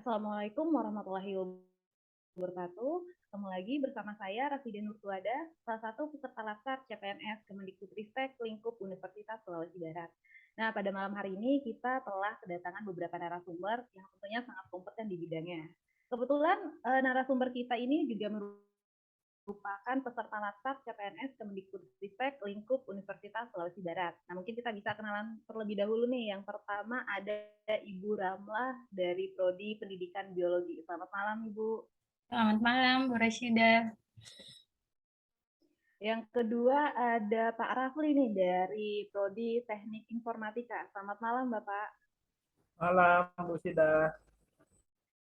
Assalamualaikum warahmatullahi wabarakatuh. Ketemu lagi bersama saya Rafidin Nurtuada, salah satu peserta laskar CPNS Kemendikbudristek lingkup Universitas Sulawesi Barat. Nah, pada malam hari ini kita telah kedatangan beberapa narasumber yang tentunya sangat kompeten di bidangnya. Kebetulan narasumber kita ini juga merupakan peserta laskar CPNS Kemendikbudristek lingkup Universitas Sulawesi Barat. Nah, mungkin kita bisa kenalan terlebih dahulu nih. Yang pertama ada Ibu Ramlah dari Prodi Pendidikan Biologi. Selamat malam, Ibu. Selamat malam, Bu Rashida. Yang kedua ada Pak Rafli nih dari Prodi Teknik Informatika. Selamat malam, Bapak. Malam, Bu Sida.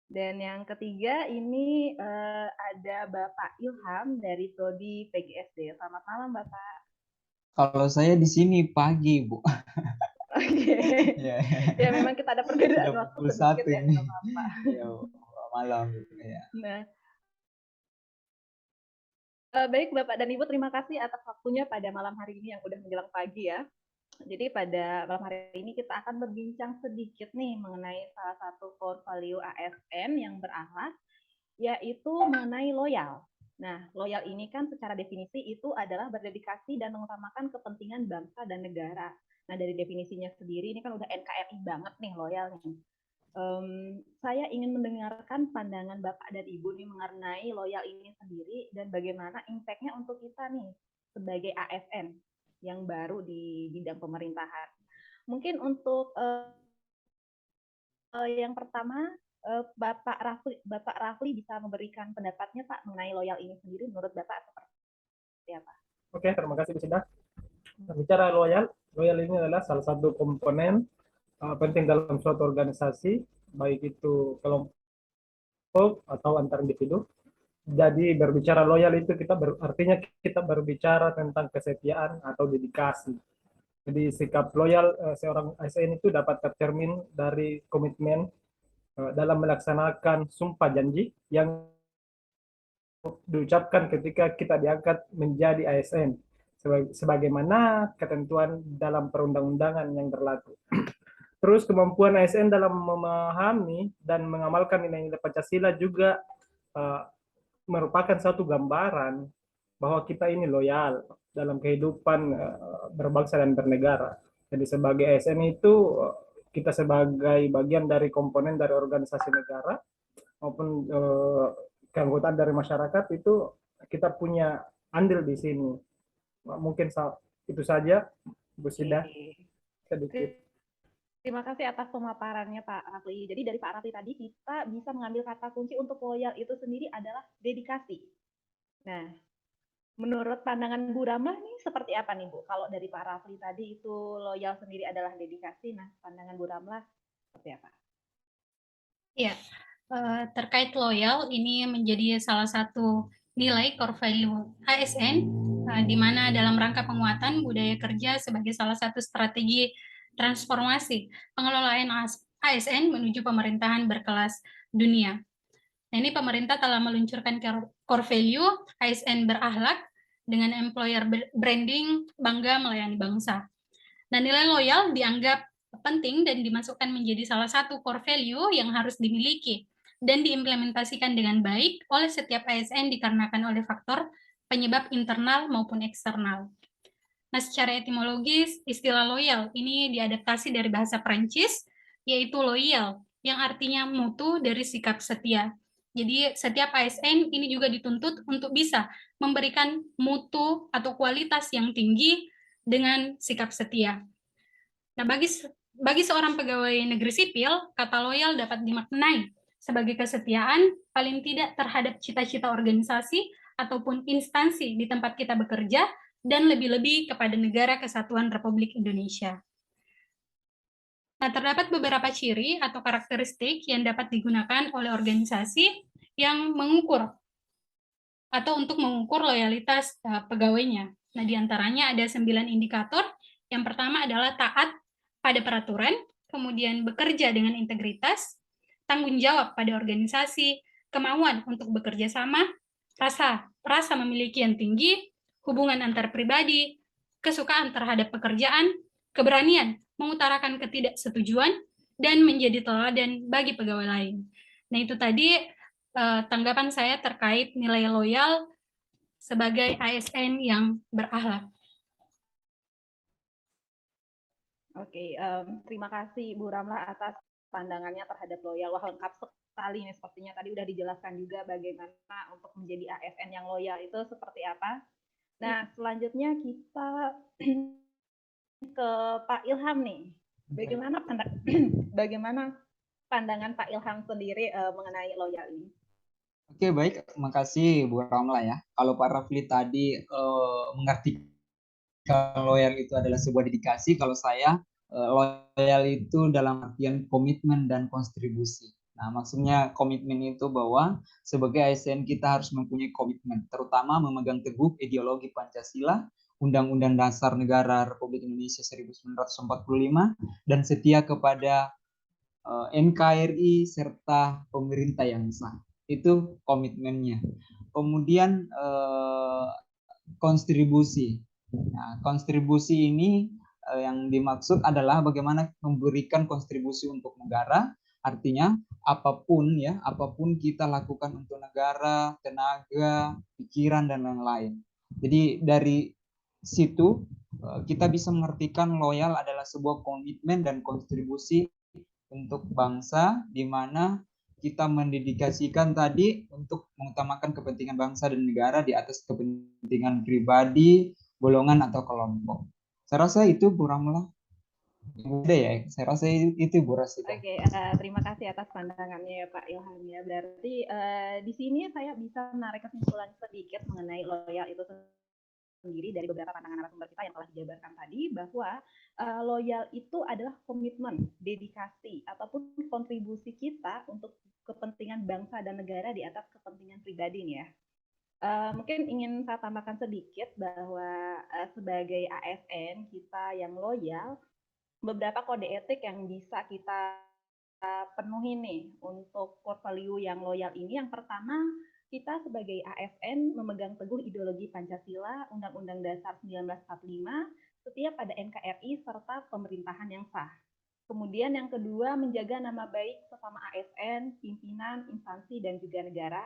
Dan yang ketiga ini ada Bapak Ilham dari Prodi PGSD. Selamat malam, Bapak. Kalau saya di sini pagi, Bu. Oke. Ya, Ya memang kita ada perbedaan Udah waktu pukul sedikit 1 ya, ini. nggak apa-apa. Ya, malam gitu ya. Nah, baik Bapak dan Ibu, terima kasih atas waktunya pada malam hari ini yang udah menjelang pagi ya. Jadi pada malam hari ini kita akan berbincang sedikit nih mengenai salah satu core value ASN yang berakhlak, yaitu mengenai loyal. Nah, loyal ini kan secara definisi itu adalah berdedikasi dan mengutamakan kepentingan bangsa dan negara. Nah, dari definisinya sendiri ini kan udah NKRI banget nih loyal nih. Saya ingin mendengarkan pandangan Bapak dan Ibu nih mengenai loyal ini sendiri dan bagaimana impact-nya untuk kita nih sebagai ASN yang baru di bidang pemerintahan. Mungkin untuk yang pertama Bapak Rafli bisa memberikan pendapatnya Pak mengenai loyal ini sendiri menurut Bapak seperti apa? Oke, terima kasih Bu Sida. Bicara loyal ini adalah salah satu komponen penting dalam suatu organisasi, baik itu kelompok atau antar individu. Jadi berbicara loyal itu artinya kita berbicara tentang kesetiaan atau dedikasi. Jadi sikap loyal seorang ASN itu dapat tercermin dari komitmen dalam melaksanakan sumpah janji yang diucapkan ketika kita diangkat menjadi ASN sebagaimana ketentuan dalam perundang-undangan yang berlaku. Terus kemampuan ASN dalam memahami dan mengamalkan nilai-nilai Pancasila juga merupakan satu gambaran bahwa kita ini loyal dalam kehidupan berbangsa dan bernegara. Jadi sebagai ASN itu kita sebagai bagian dari komponen dari organisasi negara maupun keanggotaan dari masyarakat itu kita punya andil di sini. Mungkin itu saja, Bu Sida, sedikit. Terima kasih atas pemaparannya Pak Rafli. Jadi dari Pak Rafli tadi kita bisa mengambil kata kunci untuk loyal itu sendiri adalah dedikasi. Nah, menurut pandangan Bu Ramlah nih seperti apa nih Bu? Kalau dari Pak Rafli tadi itu loyal sendiri adalah dedikasi, nah pandangan Bu Ramlah seperti apa? Ya, terkait loyal ini menjadi salah satu nilai core value ASN, di mana dalam rangka penguatan budaya kerja sebagai salah satu strategi transformasi pengelolaan ASN menuju pemerintahan berkelas dunia. Nah, ini pemerintah telah meluncurkan core value ASN berakhlak dengan employer branding bangga melayani bangsa. Nah, nilai loyal dianggap penting dan dimasukkan menjadi salah satu core value yang harus dimiliki dan diimplementasikan dengan baik oleh setiap ASN dikarenakan oleh faktor penyebab internal maupun eksternal. Nah, secara etimologis, istilah loyal ini diadaptasi dari bahasa Prancis, yaitu loyal, yang artinya mutu dari sikap setia. Jadi, setiap ASN ini juga dituntut untuk bisa memberikan mutu atau kualitas yang tinggi dengan sikap setia. Nah, bagi seorang pegawai negeri sipil, kata loyal dapat dimaknai sebagai kesetiaan paling tidak terhadap cita-cita organisasi ataupun instansi di tempat kita bekerja dan lebih-lebih kepada negara kesatuan Republik Indonesia. Nah, terdapat beberapa ciri atau karakteristik yang dapat digunakan oleh organisasi yang mengukur atau untuk mengukur loyalitas pegawainya. Nah, diantaranya ada 9 indikator. Yang pertama adalah taat pada peraturan, kemudian bekerja dengan integritas, tanggung jawab pada organisasi, kemauan untuk bekerja sama, rasa memiliki yang tinggi, hubungan antar pribadi, kesukaan terhadap pekerjaan, keberanian mengutarakan ketidaksetujuan, dan menjadi teladan bagi pegawai lain. Nah, itu tadi tanggapan saya terkait nilai loyal sebagai ASN yang berakhlak. Oke, terima kasih Bu Ramlah atas pandangannya terhadap loyal. Wah, lengkap sekali nih sepertinya tadi udah dijelaskan juga bagaimana untuk menjadi ASN yang loyal itu seperti apa. Nah, selanjutnya kita ke Pak Ilham nih. Bagaimana pandangan Pak Ilham sendiri mengenai loyal ini? Oke, baik. Makasih Bu Ramla ya. Kalau Pak Rafli tadi mengartikan loyal itu adalah sebuah dedikasi, kalau saya loyal itu dalam artian komitmen dan kontribusi. Nah, maksudnya komitmen itu bahwa sebagai ASN kita harus mempunyai komitmen, terutama memegang teguh ideologi Pancasila, Undang-Undang Dasar Negara Republik Indonesia 1945, dan setia kepada NKRI serta pemerintah yang sah. Itu komitmennya. Kemudian kontribusi. Nah, kontribusi ini yang dimaksud adalah bagaimana memberikan kontribusi untuk negara. Artinya apapun ya, apapun kita lakukan untuk negara, tenaga, pikiran dan lain-lain. Jadi dari situ kita bisa mengartikan loyal adalah sebuah komitmen dan kontribusi untuk bangsa, di mana kita mendedikasikan tadi untuk mengutamakan kepentingan bangsa dan negara di atas kepentingan pribadi, golongan atau kelompok. Saya rasa itu Bu Ramlah. Udah ya, saya rasa itu Bu Rasita. Oke, terima kasih atas pandangannya ya Pak Ilham ya. Berarti di sini saya bisa menarik kesimpulan sedikit mengenai loyal itu sendiri dari beberapa pandangan narasumber kita yang telah dijabarkan tadi, bahwa loyal itu adalah komitmen, dedikasi, ataupun kontribusi kita untuk kepentingan bangsa dan negara di atas kepentingan pribadi nih ya. Mungkin ingin saya tambahkan sedikit bahwa sebagai ASN kita yang loyal, beberapa kode etik yang bisa kita penuhi nih untuk core value yang loyal ini. Yang pertama, kita sebagai ASN memegang teguh ideologi Pancasila, Undang-Undang Dasar 1945, setia pada NKRI serta pemerintahan yang sah. Kemudian yang kedua, menjaga nama baik sesama ASN, pimpinan, instansi, dan juga negara.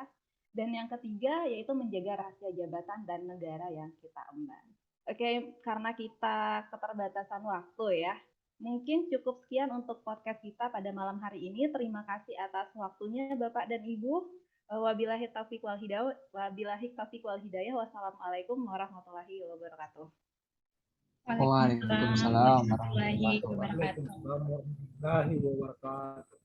Dan yang ketiga, yaitu menjaga rahasia jabatan dan negara yang kita emban. Oke, karena kita keterbatasan waktu ya, mungkin cukup sekian untuk podcast kita pada malam hari ini. Terima kasih atas waktunya Bapak dan Ibu. Wabillahi taufiq wal hidayah. Wassalamualaikum warahmatullahi wabarakatuh. Waalaikumsalam warahmatullahi wabarakatuh. Waalaikumsalam warahmatullahi wabarakatuh.